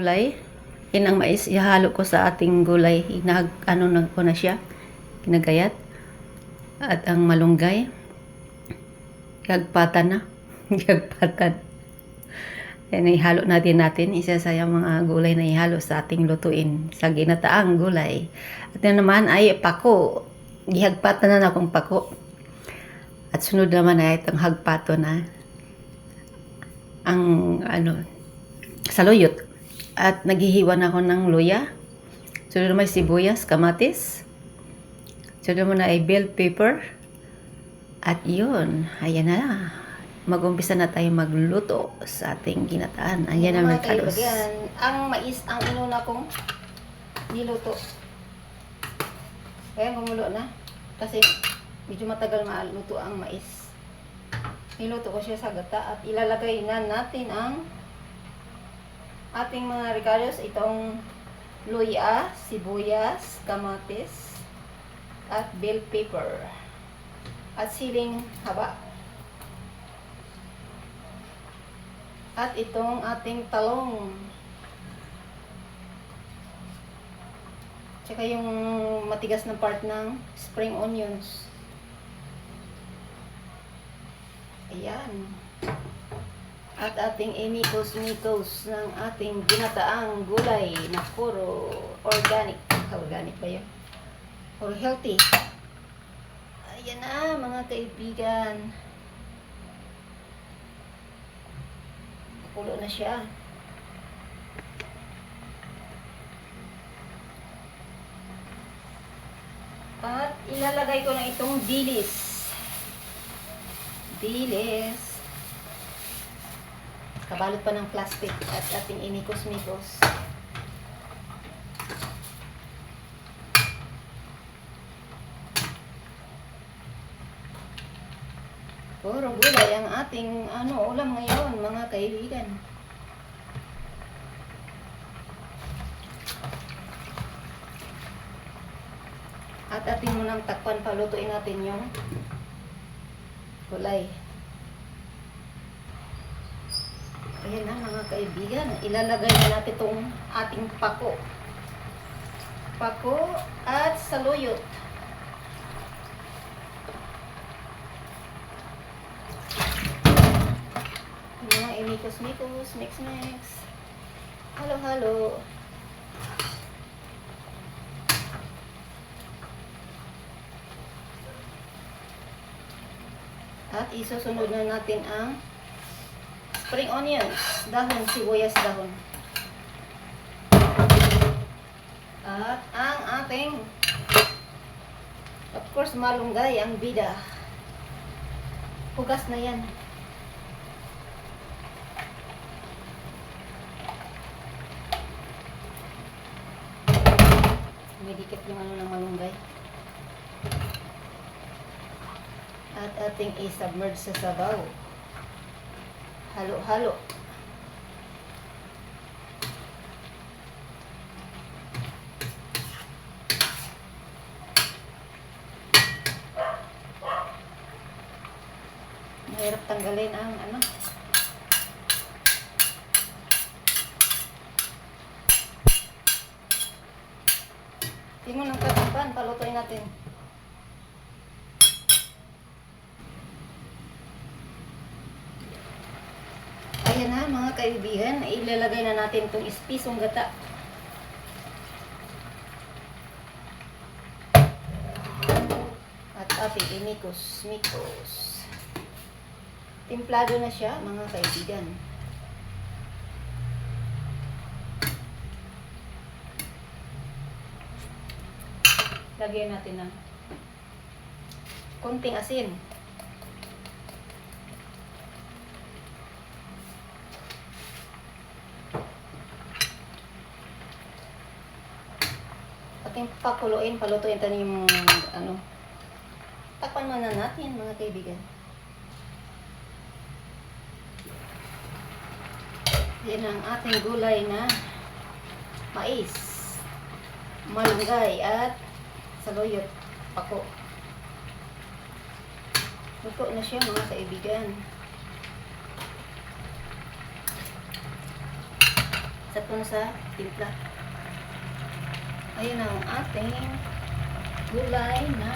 gulay. Yan ang mais. Ihalo ko sa ating gulay. Ano na ko na siya. Kinagayat. At ang malunggay. Gagpatan na. Gagpatan. Yan, ihalo natin. Isa sa mga gulay na ihalo sa ating lutuin. Sa ginataang gulay. At yan naman ay pako. Gihagpatan na akong pako. At sunod naman ay itong hagpato na ang saluyot. At naghihiwan ako ng luya. Sunod naman sibuyas, kamatis. Sunod naman ay bell pepper. At yun, ayan na. Mag-umpisa na tayo magluto sa ating ginataan. Ayan ang nagkalos. Ang mais ang inuna kong niluto. Kaya gumulo na. Kasi medyo matagal maluto ang mais. Niluto ko siya sa gata at ilalagay na natin ang ating mga regalos. Itong luya, sibuyas, kamatis, at bell pepper. At siling haba. At itong ating talong. Tsaka yung matigas na part ng spring onions. Ayan. At ating imikos-mikos ng ating ginataang gulay na puro organic. Organic ba yun? Or healthy. Ayan na mga kaibigan. Pulo na siya. At ilalagay ko na itong dilis. Dilis. Kabalot pa ng plastic at ating inikos-mikos. Puro gulay ang ating ulam ngayon, mga kaibigan. At ating munang takpan, palutuin natin yung gulay. Ayan na mga kaibigan, ilalagay na natin itong ating pako. Pako at saluyot. Mga imikos-mikos, mix-mix. Halo-halo. At isusunod na natin ang spring onions, dahon, sibuyas, dahon. At ang ating, of course, malunggay, ang bida. Hugas na yan. Medikit yung ng malunggay. At ating i-submerge sa sabaw. Halo-halo. Mahirap tanggalin ang Tingnan ng katapan, palutuin natin. Ayan na mga kaibigan, ilalagay na natin itong ispisong gata. At ating imikos-mikos. Timplado na siya mga kaibigan. Lagyan natin ng konting asin. Ating pakuloyin, palutuin tayo yung takpan muna natin mga kaibigan. Yan ang ating gulay na mais, malunggay at saluyot, pako. Luto na siya mga kaibigan. sa tun sa timpla. Ayun ang ating gulay na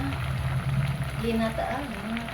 ginataang mga